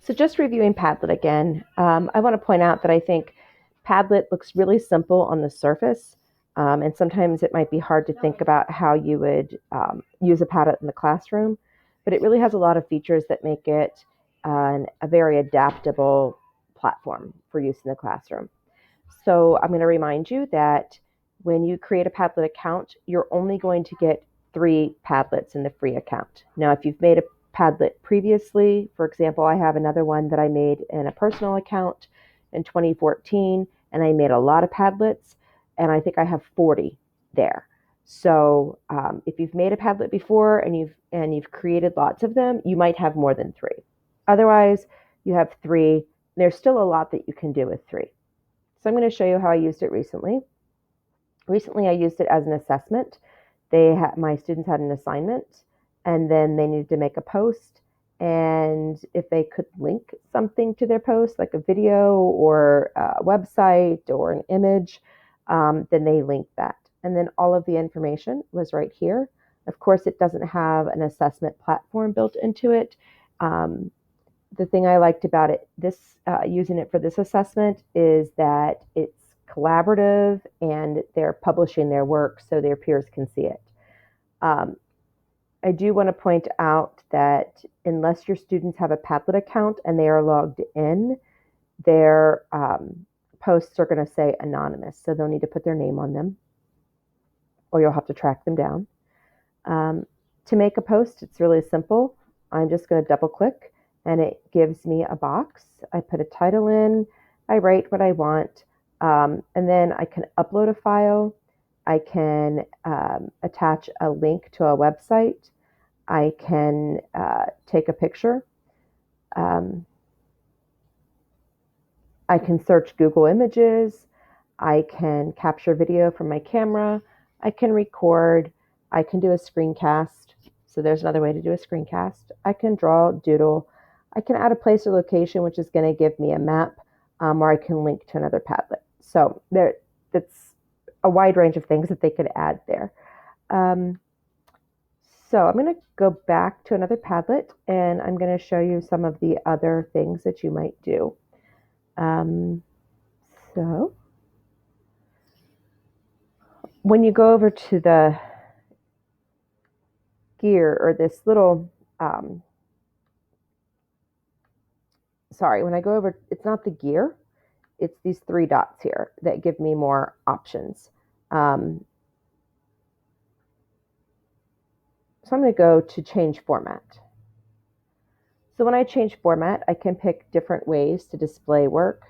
So just reviewing Padlet again, I want to point out that I think Padlet looks really simple on the surface, and sometimes it might be hard to think about how you would use a Padlet in the classroom, but it really has a lot of features that make it a very adaptable platform for use in the classroom. So I'm going to remind you that when you create a Padlet account, you're only going to get 3 Padlets in the free account. Now, if you've made a Padlet previously, for example, I have another one that I made in a personal account in 2014, and I made a lot of Padlets, and I think I have 40 there. So if you've made a Padlet before and you've created lots of them, you might have more than 3. Otherwise, you have 3. There's still a lot that you can do with 3. So I'm going to show you how I used it recently. Recently, I used it as an assessment. My students had an assignment, and then they needed to make a post. And if they could link something to their post, like a video or a website or an image, then they linked that. And then all of the information was right here. Of course, it doesn't have an assessment platform built into it. The thing I liked about it, using it for this assessment, is that it's collaborative and they're publishing their work so their peers can see it. I do want to point out that unless your students have a Padlet account and they are logged in, their posts are going to say anonymous. So they'll need to put their name on them, or you'll have to track them down. To make a post, it's really simple. I'm just going to double click and it gives me a box. I put a title in, I write what I want, and then I can upload a file. I can attach a link to a website. I can take a picture. I can search Google Images. I can capture video from my camera. I can record. I can do a screencast. So there's another way to do a screencast. I can draw, doodle. I can add a place or location, which is going to give me a map, or I can link to another Padlet. So that's a wide range of things that they could add there. So I'm going to go back to another Padlet, and I'm going to show you some of the other things that you might do. So when you go over to the gear, or this little, when I go over, it's not the gear, it's these 3 dots here that give me more options. So I'm going to go to change format. So when I change format, I can pick different ways to display work.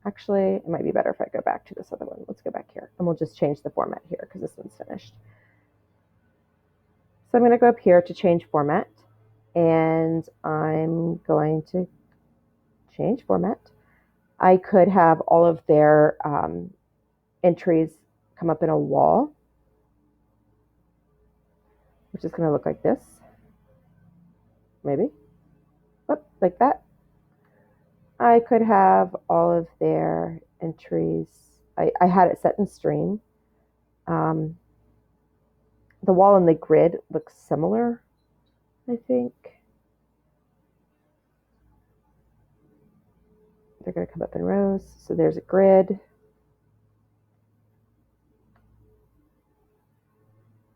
Actually, it might be better if I go back to this other one. Let's go back here, and we'll just change the format here because this one's finished. So I'm going to go up here to change format, and I'm going to change format. I could have all of their entries come up in a wall, which is going to look like this. Maybe. Like that. I could have all of their entries. I had it set in stream. The wall and the grid looks similar, I think. They're going to come up in rows. So there's a grid.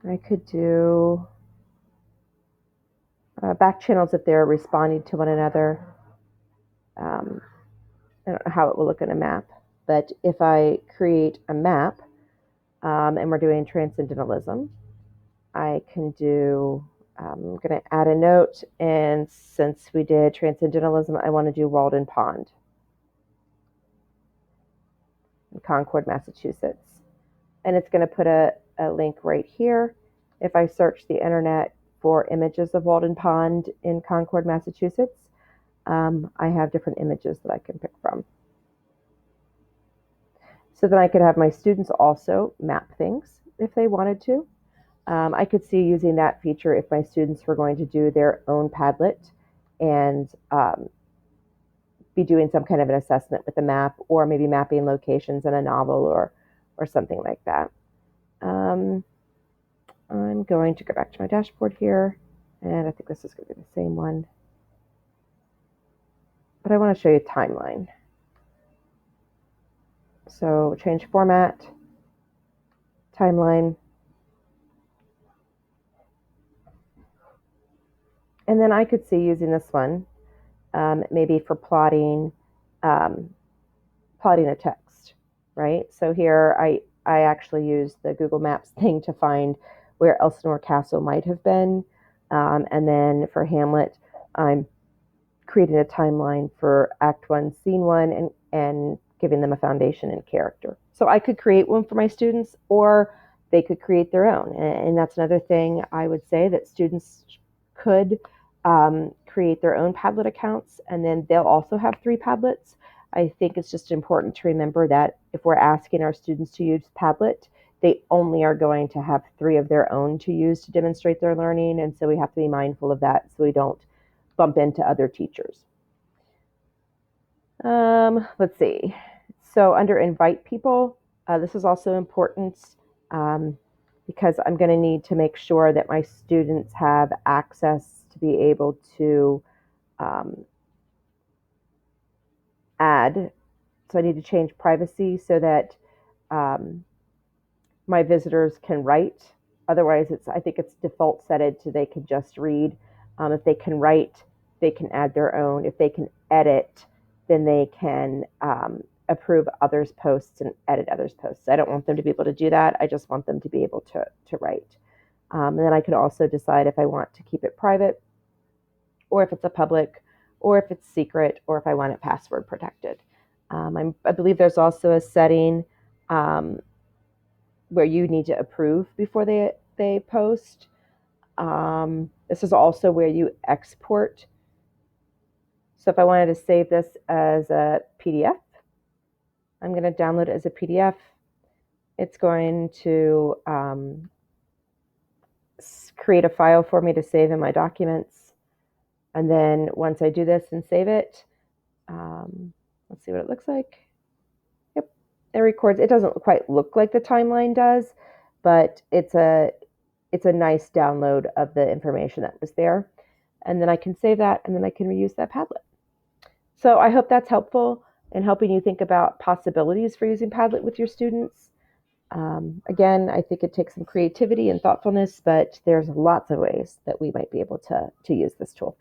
I could do back channels if they're responding to one another. I don't know how it will look in a map, but if I create a map and we're doing transcendentalism, I can do, I'm going to add a note, and since we did transcendentalism, I want to do Walden Pond in Concord, Massachusetts. And it's going to put a link right here. If I search the internet for images of Walden Pond in Concord, Massachusetts, I have different images that I can pick from. So then I could have my students also map things if they wanted to. I could see using that feature if my students were going to do their own Padlet and be doing some kind of an assessment with a map, or maybe mapping locations in a novel or something like that. I'm going to go back to my dashboard here, and I think this is going to be the same one. but I want to show you timeline. So change format, timeline. And then I could see using this one, maybe for um, plotting a text, right? So here I actually use the Google Maps thing to find where Elsinore Castle might have been. And then for Hamlet, I'm creating a timeline for Act 1, Scene 1, and giving them a foundation and character. So I could create one for my students, or they could create their own. And that's another thing I would say, that students could create their own Padlet accounts, and then they'll also have 3 Padlets. I think it's just important to remember that if we're asking our students to use Padlet, they only are going to have 3 of their own to use to demonstrate their learning. And so we have to be mindful of that so we don't bump into other teachers. Let's see. So under invite people, this is also important because I'm going to need to make sure that my students have access to be able to add. So I need to change privacy so that my visitors can write. Otherwise, I think it's default setted to they can just read. If they can write, they can add their own. If they can edit, then they can approve others' posts and edit others' posts. I don't want them to be able to do that. I just want them to be able to write. And then I can also decide if I want to keep it private, or if it's a public, or if it's secret, or if I want it password protected. I believe there's also a setting where you need to approve before they post. This is also where you export. So if I wanted to save this as a PDF, I'm going to download it as a PDF. It's going to create a file for me to save in my documents. And then once I do this and save it, let's see what it looks like. Yep, it records. It doesn't quite look like the timeline does, but it's a nice download of the information that was there. And then I can save that, and then I can reuse that Padlet. So I hope that's helpful in helping you think about possibilities for using Padlet with your students. Again, I think it takes some creativity and thoughtfulness, but there's lots of ways that we might be able to use this tool.